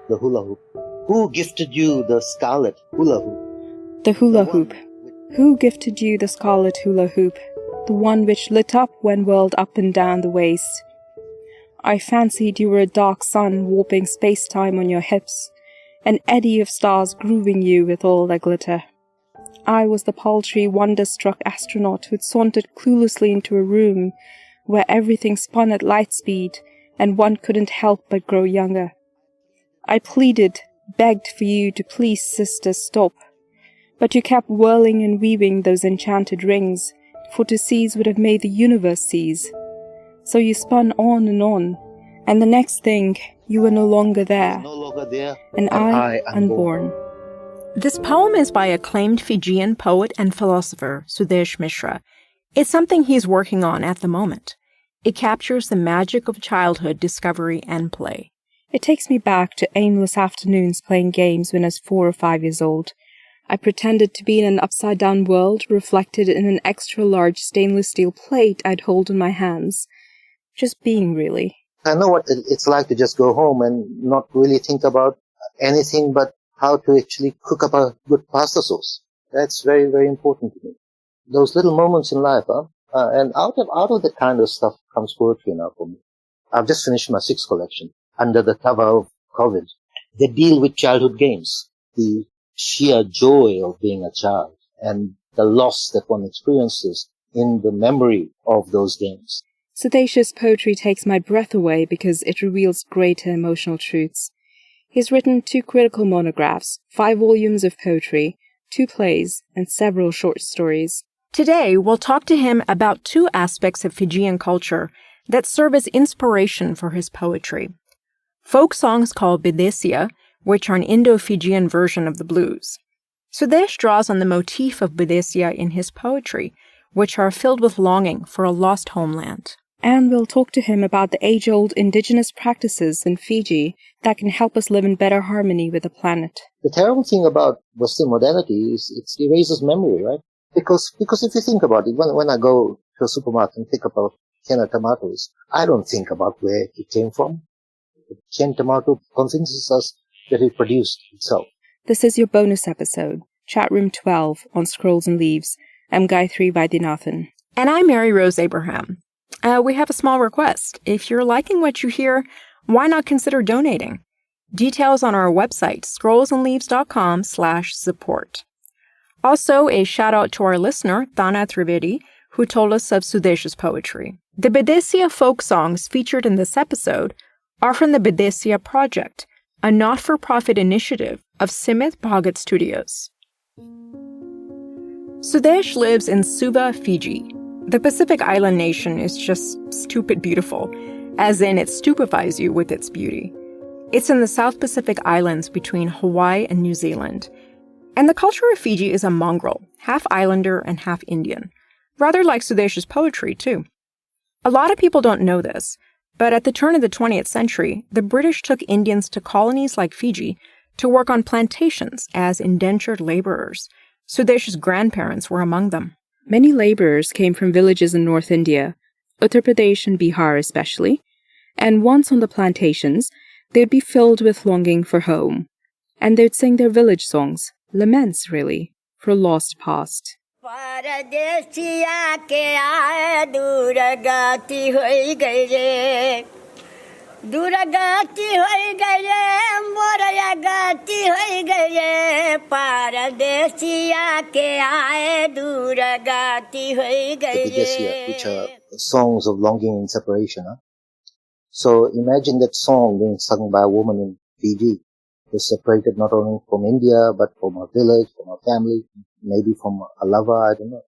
The hula hoop. Who gifted you the scarlet hula hoop? The hula hoop. Who gifted you the scarlet hula hoop? The one which lit up when whirled up and down the waist. I fancied you were a dark sun warping space-time on your hips, an eddy of stars grooving you with all their glitter. I was the paltry, wonder-struck astronaut who'd sauntered cluelessly into a room where everything spun at light speed and one couldn't help but grow younger. I pleaded, begged for you to please, sister, stop. But you kept whirling and weaving those enchanted rings, for to cease would have made the universe cease. So you spun on, and the next thing, you were no longer there, and I unborn. This poem is by acclaimed Fijian poet and philosopher Sudesh Mishra. It's something he's working on at the moment. It captures the magic of childhood discovery and play. It takes me back to aimless afternoons playing games when I was 4 or 5 years old. I pretended to be in an upside-down world reflected in an extra-large stainless steel plate I'd hold in my hands. Just being, really. I know what it's like to just go home and not really think about anything but how to actually cook up a good pasta sauce. That's very, very important to me. Those little moments in life, and out of that kind of stuff comes poetry now for me. I've just finished my 6th collection under the cover of COVID. They deal with childhood games, the sheer joy of being a child and the loss that one experiences in the memory of those games. Sudesh's poetry takes my breath away because it reveals greater emotional truths. He's written 2 critical monographs, 5 volumes of poetry, 2 plays, and several short stories. Today, we'll talk to him about 2 aspects of Fijian culture that serve as inspiration for his poetry. Folk songs called Bidesia, which are an Indo-Fijian version of the blues. Sudesh draws on the motif of Bidesia in his poetry, which are filled with longing for a lost homeland. And we'll talk to him about the age-old indigenous practices in Fiji that can help us live in better harmony with the planet. The terrible thing about Western modernity is it erases memory, right? Because if you think about it, when I go to a supermarket and pick up a can of tomatoes, I don't think about where it came from. The canned tomato convinces us that it produced itself. This is your bonus episode, Chat Room 12 on Scrolls and Leaves. I'm Gayatri Vaidyanathan. And I'm Mary Rose Abraham. We have a small request. If you're liking what you hear, why not consider donating? Details on our website, scrollsandleaves.com/support. Also, a shout out to our listener, Thana Trivedi, who told us of Sudesh's poetry. The Bidesia folk songs featured in this episode are from the Bidesia Project, a not-for-profit initiative of Simith Bhagat Studios. Sudesh lives in Suva, Fiji. The Pacific island nation is just stupid beautiful, as in it stupefies you with its beauty. It's in the South Pacific Islands between Hawaii and New Zealand. And the culture of Fiji is a mongrel, half islander and half Indian. Rather like Sudesh's poetry, too. A lot of people don't know this, but at the turn of the 20th century, the British took Indians to colonies like Fiji to work on plantations as indentured laborers. Sudesh's grandparents were among them. Many laborers came from villages in North India, Uttar Pradesh and Bihar especially, and once on the plantations, they'd be filled with longing for home. And they'd sing their village songs, laments really, for a lost past. दुर्गति होई गए मोरया गति होई गए परदेसिया के आए दुर्गति होई गए. Which are songs of longing and separation. So imagine that song being sung by a woman in Fiji who's separated not only from India but from her village, from her family, maybe from a lover, I don't know.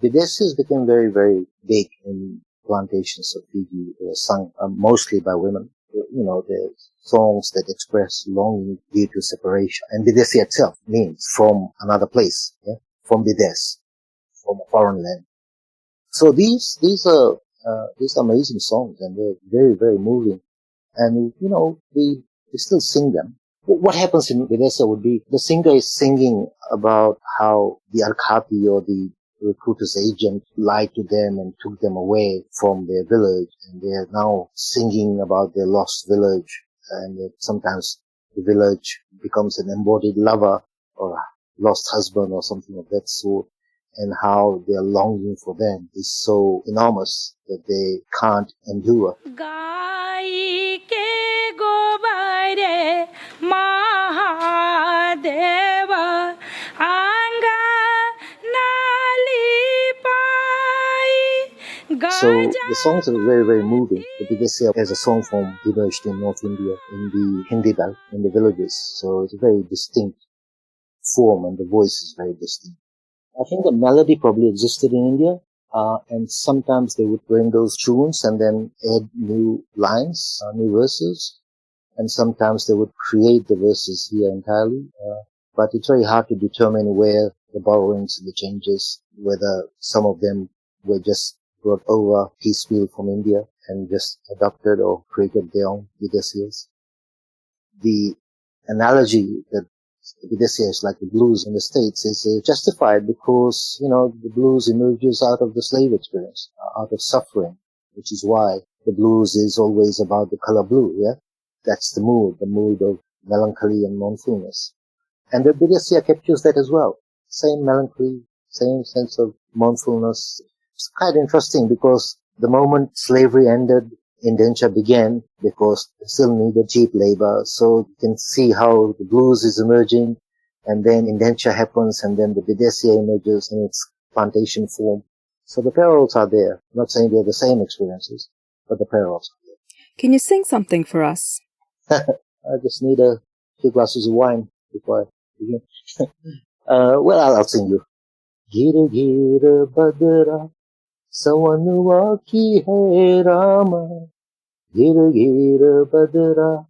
Bidesias became very, very big in plantations of Fiji. They were sung mostly by women. You know, the songs that express longing due to separation. And Bidesia itself means from another place, from Bides, from a foreign land. So these are amazing songs, and they're very, very moving. And, you know, we still sing them. What happens in Bidesia would be the singer is singing about how the Arkati or the recruiter's agent lied to them and took them away from their village, and they are now singing about their lost village, and sometimes the village becomes an embodied lover or a lost husband or something of that sort, and how their longing for them is so enormous that they can't endure. गाई के गोबरे महादेव आंगा नाली पाई So the songs are very, very moving. The Videsya has a song form emerged in North India, in the Hindi belt, in the villages. So it's a very distinct form and the voice is very distinct. I think the melody probably existed in India, and sometimes they would bring those tunes and then add new lines, new verses, and sometimes they would create the verses here entirely. But it's very hard to determine where the borrowings and the changes, whether some of them were just brought over piecemeal from India and just adopted or created their own Videsyas. The analogy that Videsya is like the blues in the States is justified because, the blues emerges out of the slave experience, out of suffering, which is why the blues is always about the color blue, yeah? That's the mood of melancholy and mournfulness. And the Videsya captures that as well. Same melancholy, same sense of mournfulness. It's quite interesting because the moment slavery ended, indenture began because they still needed cheap labor. So you can see how the blues is emerging, and then indenture happens, and then the Videsya emerges in its plantation form. So the parallels are there. I'm not saying they're the same experiences, but the parallels are there. Can you sing something for us? I just need a few glasses of wine before I begin. Well, I'll sing you. Gira gira badra sawanwa ki hai Rama. Gira gira badra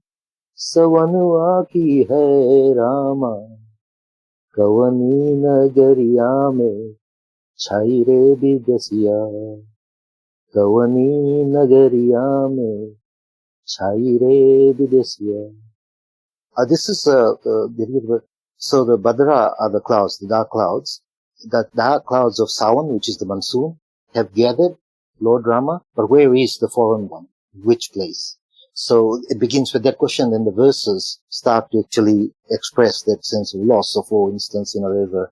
sawanwa ki hai Rama. Kawani nagariya mein chai re Videsya. Kawani nagariya mein chai re Videsya. This is so the Badra are the clouds, the dark clouds. The dark clouds of Sawan, which is the monsoon, have gathered Lord Rama, but where is the foreign one? Which place? So it begins with that question, and the verses start to actually express that sense of loss. So for instance, in a river,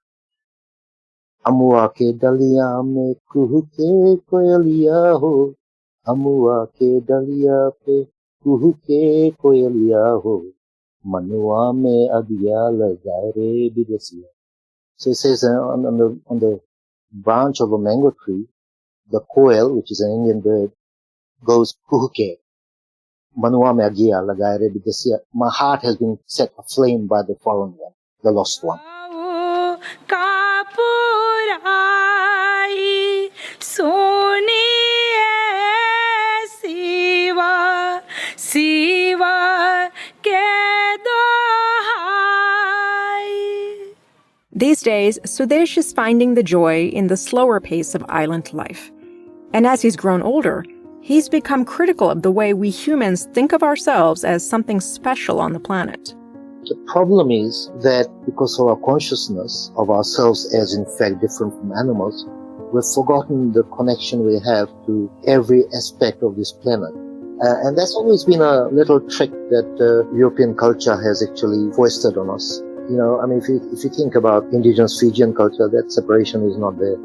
Amua ke daliya mein kuhu ke koyaliya ho, Amua ke daliya pe kuhu ke koyaliya ho, Manua mein agya lagaye re Videsya. So it says on the branch of a mango tree, the koel, which is an Indian bird, goes kuhuke. Manua mein agya lagaye re Videsya. My heart has been set aflame by the foreign one, the lost one. These days, Sudesh is finding the joy in the slower pace of island life. And as he's grown older, he's become critical of the way we humans think of ourselves as something special on the planet. The problem is that because of our consciousness of ourselves as in fact different from animals, we've forgotten the connection we have to every aspect of this planet. And that's always been a little trick that European culture has actually foisted on us. If you think about indigenous Fijian culture, that separation is not there.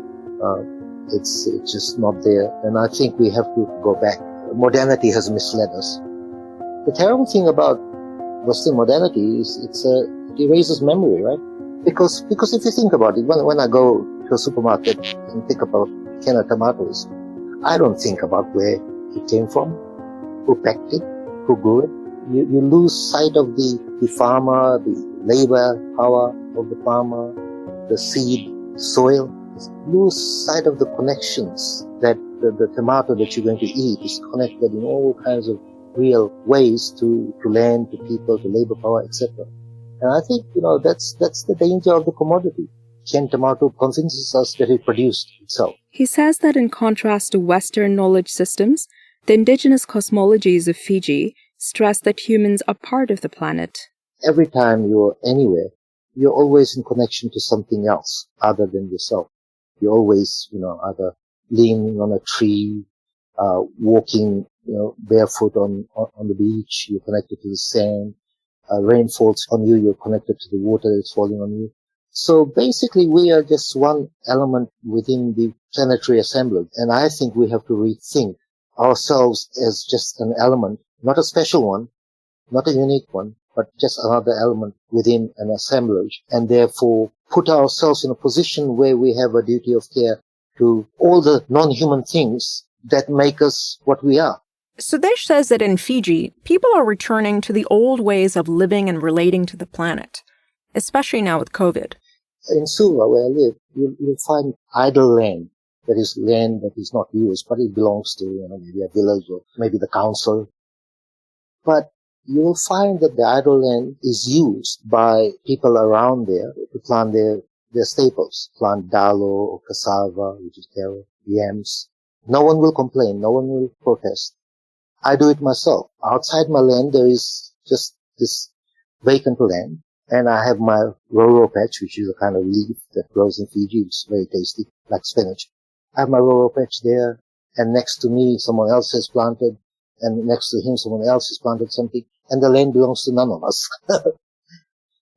It's just not there. And I think we have to go back. Modernity has misled us. The terrible thing about Western modernity is it erases memory, right? Because if you think about it, when I go to a supermarket and pick up a can of tomatoes, I don't think about where it came from, who packed it, who grew it. You lose sight of the farmer, the labor power of the farmer, the seed, soil. You lose sight of the connections that the tomato that you're going to eat is connected in all kinds of real ways to land, to people, to labor power, etc. And I think, that's the danger of the commodity. Canned tomato convinces us that it produced itself. He says that in contrast to Western knowledge systems, the indigenous cosmologies of Fiji stress that humans are part of the planet. Every time you're anywhere, you're always in connection to something else other than yourself. You're always, either leaning on a tree, walking, barefoot on the beach. You're connected to the sand. rain falls on you, you're connected to the water that's falling on you. So basically, we are just one element within the planetary assemblage. And I think we have to rethink ourselves as just an element, not a special one, not a unique one, but just another element within an assemblage, and therefore put ourselves in a position where we have a duty of care to all the non-human things that make us what we are. Sudesh says that in Fiji, people are returning to the old ways of living and relating to the planet, especially now with COVID. In Suva, where I live, you'll find idle land. That is land that is not used, but it belongs to, maybe a village or maybe the council. But you will find that the idle land is used by people around there to plant their staples. Plant dalo or cassava, which is taro, yams. No one will complain. No one will protest. I do it myself. Outside my land, there is just this vacant land. And I have my roro patch, which is a kind of leaf that grows in Fiji. It's very tasty, like spinach. I have my roro patch there. And next to me, someone else has planted. And next to him, someone else has planted something. And the land belongs to none of us.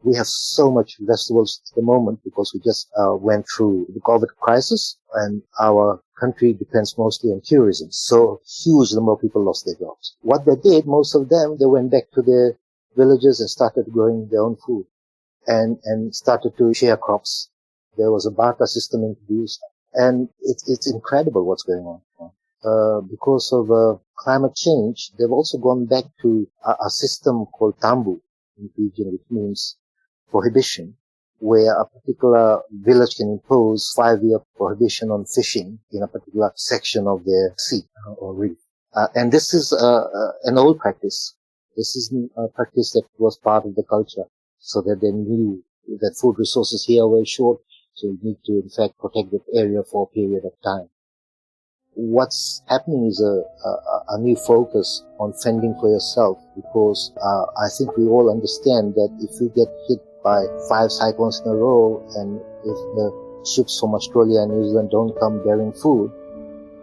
We have so much vegetables at the moment because we just went through the COVID crisis, and our country depends mostly on tourism. So huge number of people lost their jobs. What they did, most of them, they went back to their villages and started growing their own food and started to share crops. There was a barter system introduced, and it's incredible what's going on. Because of climate change, they've also gone back to a system called tambu in Fiji, which means prohibition, where a particular village can impose 5-year prohibition on fishing in a particular section of their sea or reef. And this is an old practice. This is a practice that was part of the culture, so that they knew that food resources here were short, so you need to, in fact, protect that area for a period of time. What's happening is a new focus on fending for yourself, because I think we all understand that if we get hit by 5 cyclones in a row, and if the ships from Australia and New Zealand don't come bearing food,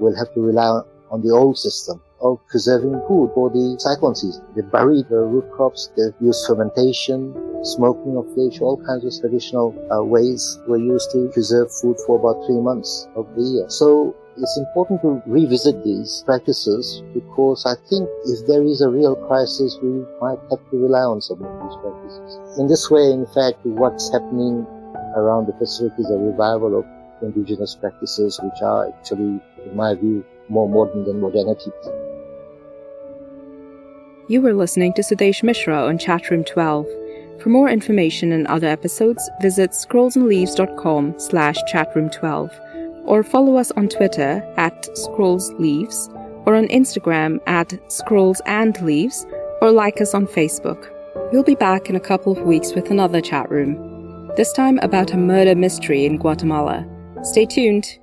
we'll have to rely on the old system of preserving food for the cyclone season. They bury the root crops, they use fermentation, smoking of fish, all kinds of traditional ways were used to preserve food for about 3 months of the year. So it's important to revisit these practices, because I think if there is a real crisis, we might have to rely on some of these practices. In this way, in fact, what's happening around the Pacific is a revival of indigenous practices, which are actually, in my view, more modern than modernity. You were listening to Sudesh Mishra on Chatroom 12. For more information and other episodes, visit scrollsandleaves.com/chatroom12 or follow us on Twitter @scrollsleaves or on Instagram @scrollsandleaves or like us on Facebook. We'll be back in a couple of weeks with another chat room, this time about a murder mystery in Guatemala. Stay tuned.